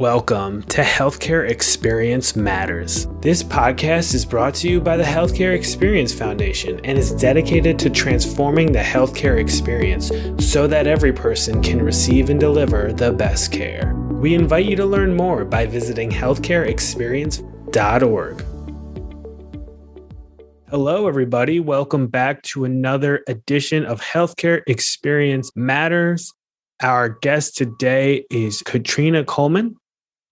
Welcome to Healthcare Experience Matters. This podcast is brought to you by the Healthcare Experience Foundation and is dedicated to transforming the healthcare experience so that every person can receive and deliver the best care. We invite you to learn more by visiting healthcareexperience.org. Hello, everybody. Welcome back to another edition of Healthcare Experience Matters. Our guest today is Katrina Coleman.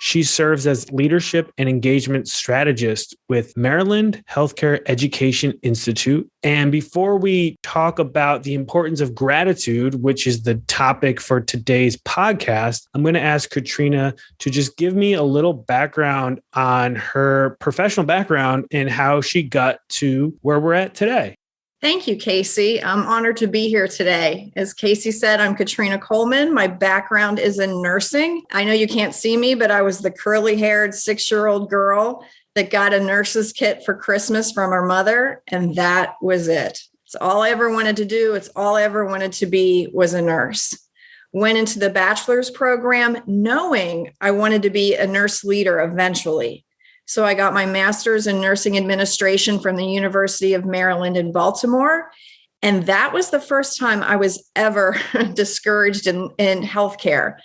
She serves as Leadership and Engagement Strategist with Maryland Healthcare Education Institute. And before we talk about the importance of gratitude, which is the topic for today's podcast, I'm going to ask Katrina to just give me a little background on her professional background and how she got to where we're at today. Thank you, Casey. I'm honored to be here today. As Casey said, I'm Katrina Coleman. My background is in nursing. I know you can't see me, but I was the curly-haired 6-year-old girl that got a nurse's kit for Christmas from her mother, and that was it. It's all I ever wanted to do. It's all I ever wanted to be was a nurse. Went into the bachelor's program knowing I wanted to be a nurse leader eventually. So I got my master's in nursing administration from the University of Maryland in Baltimore. And that was the first time I was ever discouraged in healthcare,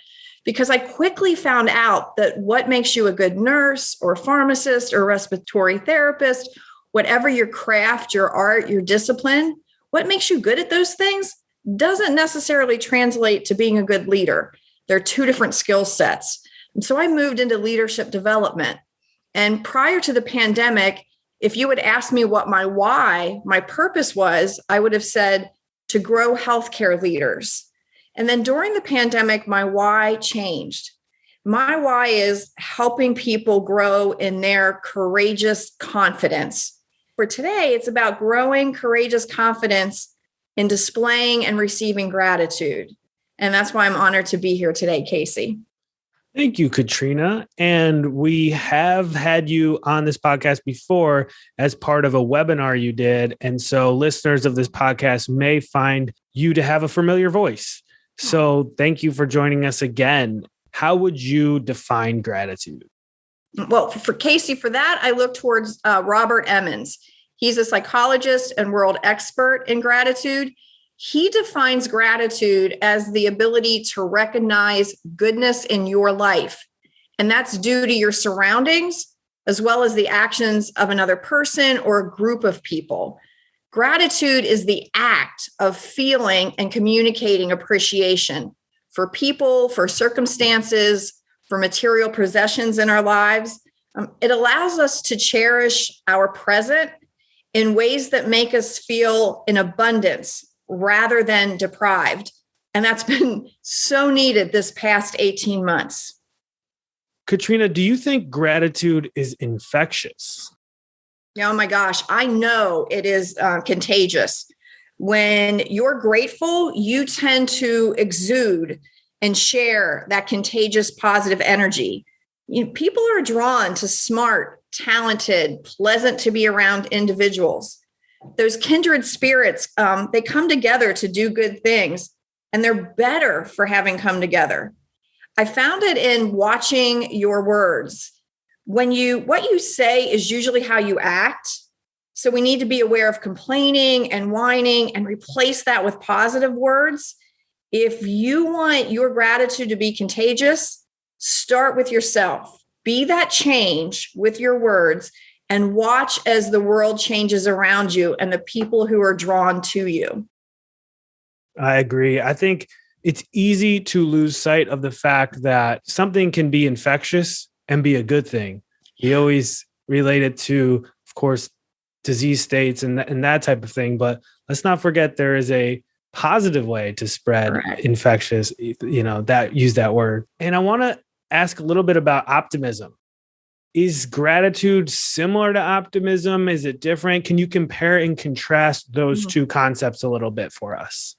because I quickly found out that what makes you a good nurse or pharmacist or respiratory therapist, whatever your craft, your art, your discipline, what makes you good at those things doesn't necessarily translate to being a good leader. They're two different skill sets. And so I moved into leadership development. And prior to the pandemic, if you would ask me what my why, my purpose was, I would have said to grow healthcare leaders. And then during the pandemic, my why changed. My why is helping people grow in their courageous confidence. For today, it's about growing courageous confidence in displaying and receiving gratitude. And that's why I'm honored to be here today, Casey. Thank you, Katrina. And we have had you on this podcast before as part of a webinar you did. And so listeners of this podcast may find you to have a familiar voice. So thank you for joining us again. How would you define gratitude? Well, for Casey, for that, I look towards Robert Emmons. He's a psychologist and world expert in gratitude. He defines gratitude as the ability to recognize goodness in your life. And that's due to your surroundings, as well as the actions of another person or a group of people. Gratitude is the act of feeling and communicating appreciation for people, for circumstances, for material possessions in our lives. It allows us to cherish our present in ways that make us feel in abundance rather than deprived. And that's been so needed this past 18 months. Katrina, do you think gratitude is infectious? Oh my gosh, I know it is contagious. When you're grateful, you tend to exude and share that contagious positive energy. People are drawn to smart, talented, pleasant to be around individuals. Those kindred spirits, they come together to do good things, and they're better for having come together. I found it in watching your words. What you say is usually how you act. So we need to be aware of complaining and whining and replace that with positive words. If you want your gratitude to be contagious, start with yourself. Be that change with your words. And watch as the world changes around you and the people who are drawn to you. I agree. I think it's easy to lose sight of the fact that something can be infectious and be a good thing. We always relate it to, of course, disease states and that type of thing. But let's not forget there is a positive way to spread infectious, use that word. And I want to ask a little bit about optimism. Is gratitude similar to optimism? Is it different? Can you compare and contrast those two concepts a little bit for us?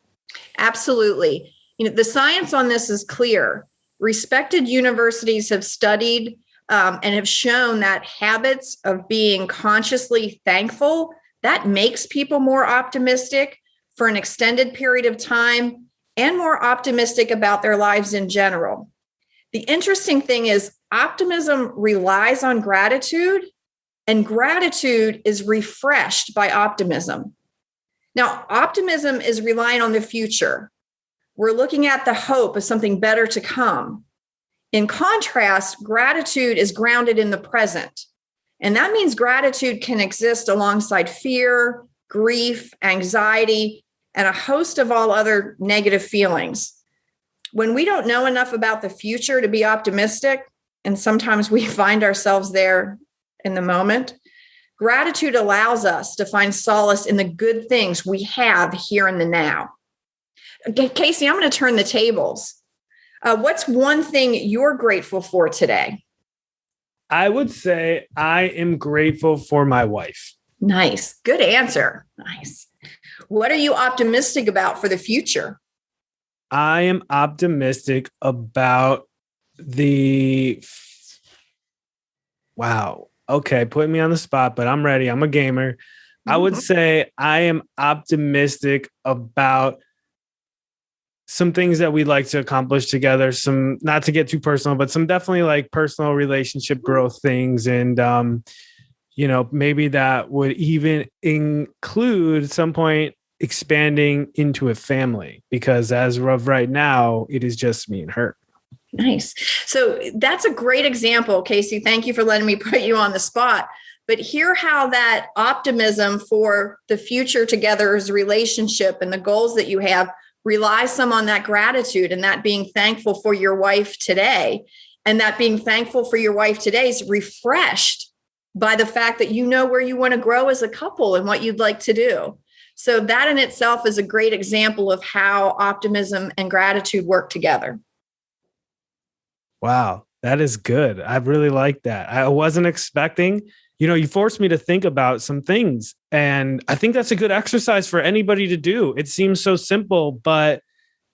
Absolutely. The science on this is clear. Respected universities have studied and have shown that habits of being consciously thankful, that makes people more optimistic for an extended period of time and more optimistic about their lives in general. The interesting thing is Optimism relies on gratitude, and gratitude is refreshed by optimism. Now, optimism is relying on the future. We're looking at the hope of something better to come. In contrast, gratitude is grounded in the present. And that means gratitude can exist alongside fear, grief, anxiety, and a host of all other negative feelings. When we don't know enough about the future to be optimistic, and sometimes we find ourselves there in the moment, gratitude allows us to find solace in the good things we have here in the now. Okay, Casey, I'm going to turn the tables. What's one thing you're grateful for today? I would say I am grateful for my wife. Nice. Good answer. Nice. What are you optimistic about for the future? I am optimistic about wow. Okay, put me on the spot, but I'm ready. I'm a gamer. Mm-hmm. I would say I am optimistic about some things that we'd like to accomplish together, some, not to get too personal, but some definitely like personal relationship growth things. And, maybe that would even include some point expanding into a family, because as of right now, it is just me and her. Nice. So that's a great example, Casey. Thank you for letting me put you on the spot. But hear how that optimism for the future together's relationship and the goals that you have relies some on that gratitude and that being thankful for your wife today. And that being thankful for your wife today is refreshed by the fact that you know where you want to grow as a couple and what you'd like to do. So that in itself is a great example of how optimism and gratitude work together. Wow, that is good. I really like that. I wasn't expecting, you forced me to think about some things. And I think that's a good exercise for anybody to do. It seems so simple, but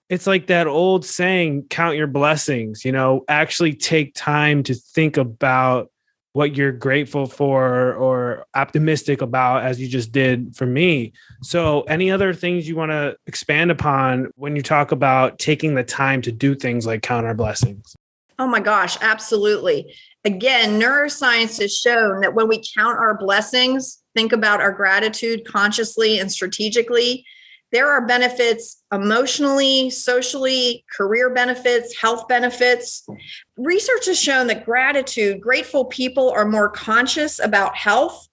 it's like that old saying, count your blessings, actually take time to think about what you're grateful for or optimistic about, as you just did for me. So any other things you want to expand upon when you talk about taking the time to do things like count our blessings? Oh my gosh, absolutely. Again, neuroscience has shown that when we count our blessings, think about our gratitude consciously and strategically, there are benefits emotionally, socially, career benefits, health benefits. Research has shown that grateful people are more conscious about health,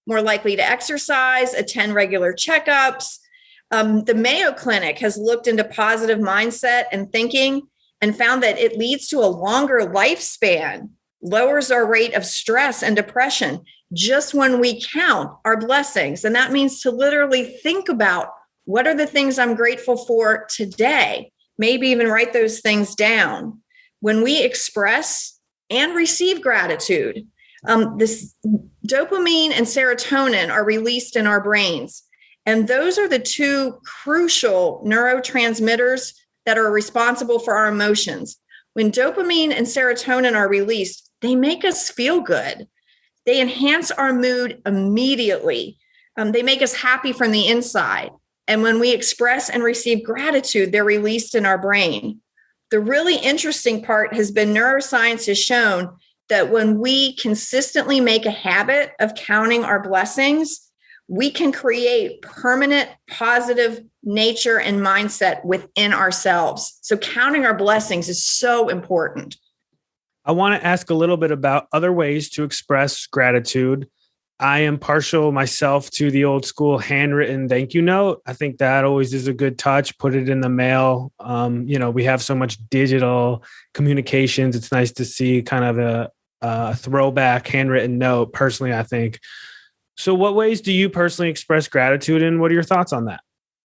more likely to exercise, attend regular checkups. The Mayo Clinic has looked into positive mindset and thinking and found that it leads to a longer lifespan, lowers our rate of stress and depression just when we count our blessings. And that means to literally think about what are the things I'm grateful for today, maybe even write those things down. When we express and receive gratitude, this dopamine and serotonin are released in our brains. And those are the two crucial neurotransmitters that are responsible for our emotions. When dopamine and serotonin are released, they make us feel good. They enhance our mood immediately. They make us happy from the inside. And when we express and receive gratitude, they're released in our brain. The really interesting part has been neuroscience has shown that when we consistently make a habit of counting our blessings, we can create permanent positive nature and mindset within ourselves. So counting our blessings is so important. I want to ask a little bit about other ways to express gratitude. I am partial myself to the old school handwritten thank you note. I think that always is a good touch. Put it in the mail. We have so much digital communications. It's nice to see kind of a throwback handwritten note, personally, I think. So what ways do you personally express gratitude, and what are your thoughts on that?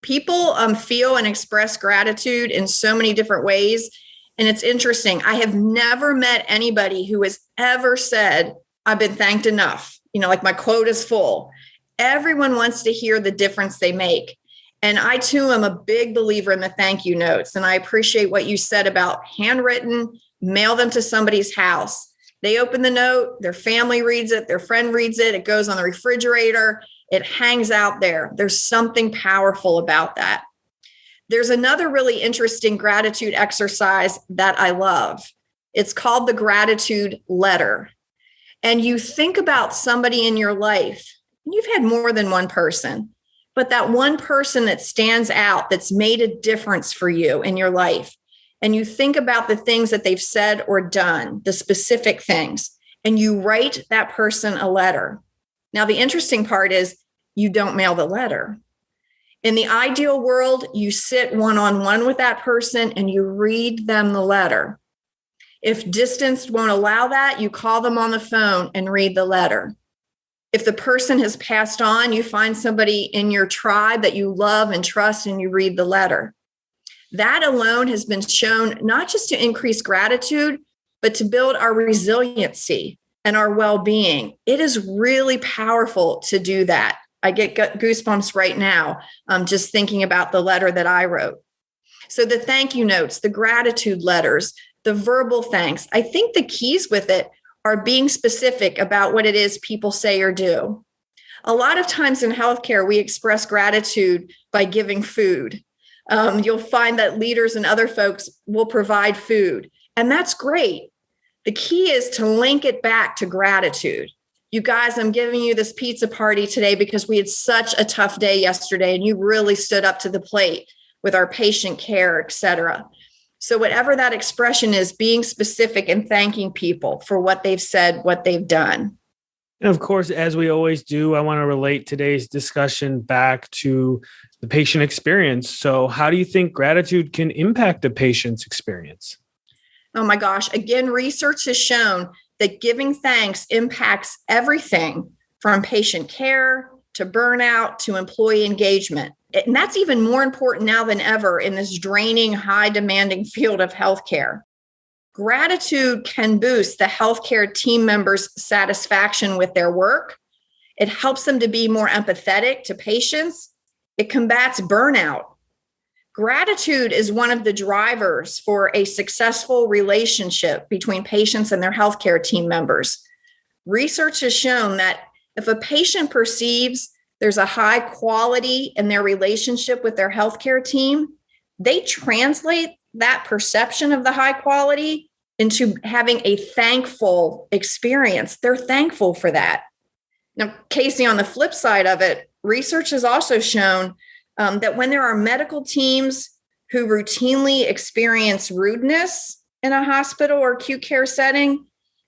People feel and express gratitude in so many different ways. And it's interesting. I have never met anybody who has ever said, I've been thanked enough. Like my quote is full. Everyone wants to hear the difference they make. And I too am a big believer in the thank you notes. And I appreciate what you said about handwritten, mail them to somebody's house. They open the note, their family reads it, their friend reads it, it goes on the refrigerator, it hangs out there. There's something powerful about that. There's another really interesting gratitude exercise that I love. It's called the gratitude letter. And you think about somebody in your life, and you've had more than one person, but that one person that stands out, that's made a difference for you in your life. And you think about the things that they've said or done, the specific things, and you write that person a letter. Now, the interesting part is you don't mail the letter. In the ideal world, you sit one-on-one with that person and you read them the letter. If distance won't allow that, you call them on the phone and read the letter. If the person has passed on, you find somebody in your tribe that you love and trust and you read the letter. That alone has been shown not just to increase gratitude, but to build our resiliency and our well-being. It is really powerful to do that. I get goosebumps right now just thinking about the letter that I wrote. So the thank you notes, the gratitude letters, the verbal thanks. I think the keys with it are being specific about what it is people say or do. A lot of times in healthcare, we express gratitude by giving food. You'll find that leaders and other folks will provide food, and that's great. The key is to link it back to gratitude. You guys, I'm giving you this pizza party today because we had such a tough day yesterday and you really stood up to the plate with our patient care, et cetera. So whatever that expression is, being specific and thanking people for what they've said, what they've done. And of course, as we always do, I want to relate today's discussion back to the patient experience. So how do you think gratitude can impact a patient's experience? Oh my gosh. Again, research has shown that giving thanks impacts everything from patient care to burnout to employee engagement. And that's even more important now than ever in this draining, high demanding field of healthcare. Gratitude can boost the healthcare team members' satisfaction with their work. It helps them to be more empathetic to patients. It combats burnout. Gratitude is one of the drivers for a successful relationship between patients and their healthcare team members. Research has shown that if a patient perceives there's a high quality in their relationship with their healthcare team, they translate that perception of the high quality into having a thankful experience. They're thankful for that. Now, Casey, on the flip side of it, research has also shown that when there are medical teams who routinely experience rudeness in a hospital or acute care setting,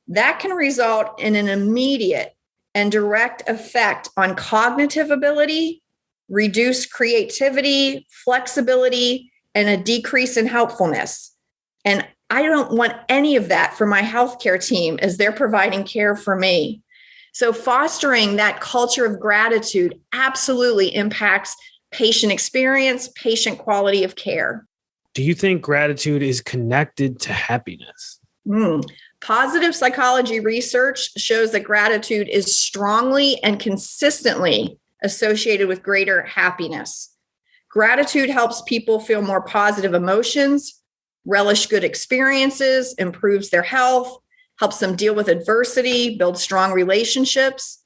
that can result in an immediate and direct effect on cognitive ability, reduced creativity, flexibility, and a decrease in helpfulness. And I don't want any of that for my healthcare team as they're providing care for me. So fostering that culture of gratitude absolutely impacts patient experience, patient quality of care. Do you think gratitude is connected to happiness? Positive psychology research shows that gratitude is strongly and consistently associated with greater happiness. Gratitude helps people feel more positive emotions, relish good experiences, improves their health, helps them deal with adversity, build strong relationships.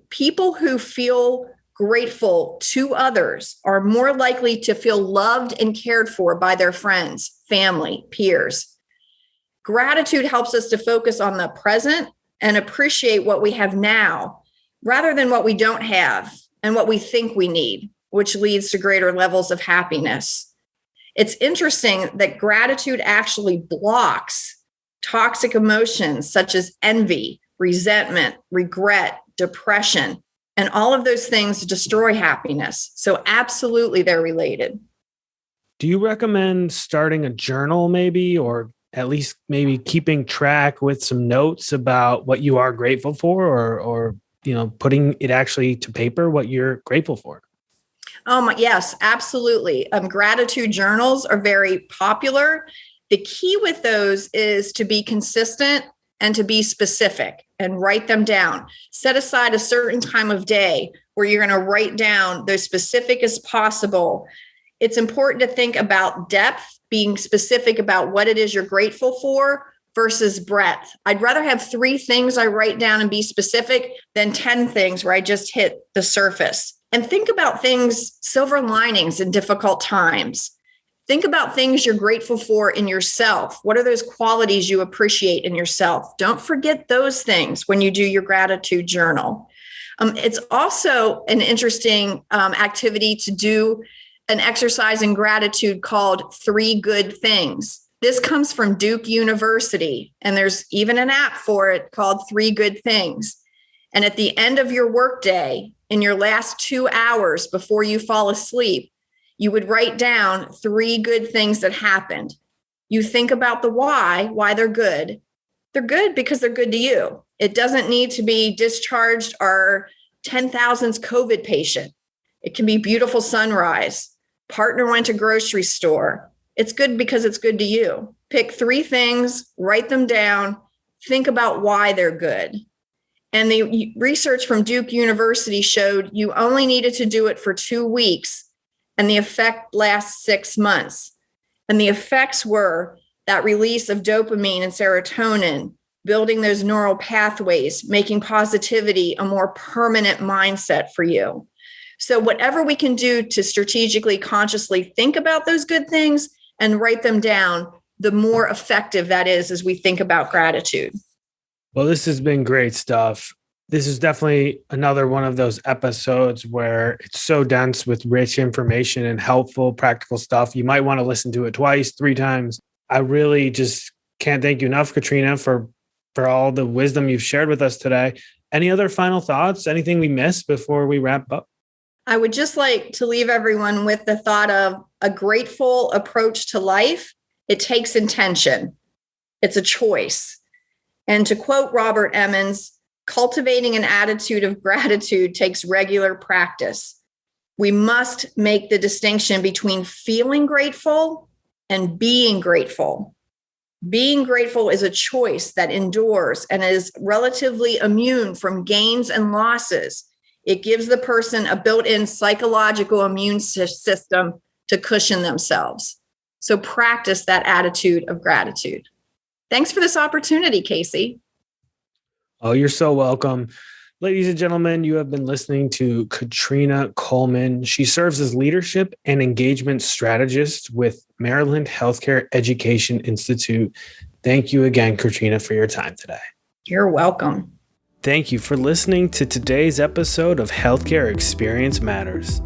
People who feel grateful to others are more likely to feel loved and cared for by their friends, family, peers. Gratitude helps us to focus on the present and appreciate what we have now rather than what we don't have and what we think we need, which leads to greater levels of happiness. It's interesting that gratitude actually blocks toxic emotions such as envy, resentment, regret, depression, and all of those things destroy happiness. So absolutely, they're related. Do you recommend starting a journal maybe, or at least maybe keeping track with some notes about what you are grateful for, or putting it actually to paper, what you're grateful for? Yes, absolutely. Gratitude journals are very popular. The key with those is to be consistent and to be specific and write them down. Set aside a certain time of day where you're going to write down those specific as possible. It's important to think about depth, being specific about what it is you're grateful for versus breadth. I'd rather have 3 things I write down and be specific than 10 things where I just hit the surface. And think about things, silver linings in difficult times. Think about things you're grateful for in yourself. What are those qualities you appreciate in yourself? Don't forget those things when you do your gratitude journal. It's also an interesting activity to do an exercise in gratitude called 3 Good Things. This comes from Duke University, and there's even an app for it called 3 Good Things. And at the end of your workday, in your last 2 hours before you fall asleep, you would write down 3 good things that happened. You think about the why they're good. They're good because they're good to you. It doesn't need to be discharged or 10,000th COVID patient. It can be beautiful sunrise. Partner went to grocery store. It's good because it's good to you. Pick 3 things, write them down, think about why they're good. And the research from Duke University showed you only needed to do it for 2 weeks, and the effect lasts 6 months. And the effects were that release of dopamine and serotonin, building those neural pathways, making positivity a more permanent mindset for you. So whatever we can do to strategically, consciously think about those good things and write them down, the more effective that is as we think about gratitude. Well, this has been great stuff. This is definitely another one of those episodes where it's so dense with rich information and helpful, practical stuff. You might want to listen to it twice, 3 times. I really just can't thank you enough, Katrina, for all the wisdom you've shared with us today. Any other final thoughts? Anything we missed before we wrap up? I would just like to leave everyone with the thought of a grateful approach to life. It takes intention. It's a choice. And to quote Robert Emmons, cultivating an attitude of gratitude takes regular practice. We must make the distinction between feeling grateful and being grateful. Being grateful is a choice that endures and is relatively immune from gains and losses. It gives the person a built-in psychological immune system to cushion themselves. So practice that attitude of gratitude. Thanks for this opportunity, Casey. Oh, you're so welcome. Ladies and gentlemen, you have been listening to Katrina Coleman. She serves as leadership and engagement strategist with Maryland Healthcare Education Institute. Thank you again, Katrina, for your time today. You're welcome. Thank you for listening to today's episode of Healthcare Experience Matters.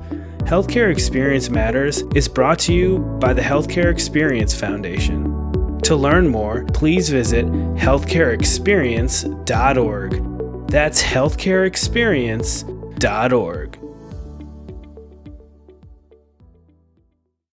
Healthcare Experience Matters is brought to you by the Healthcare Experience Foundation. To learn more, please visit healthcareexperience.org. That's healthcareexperience.org.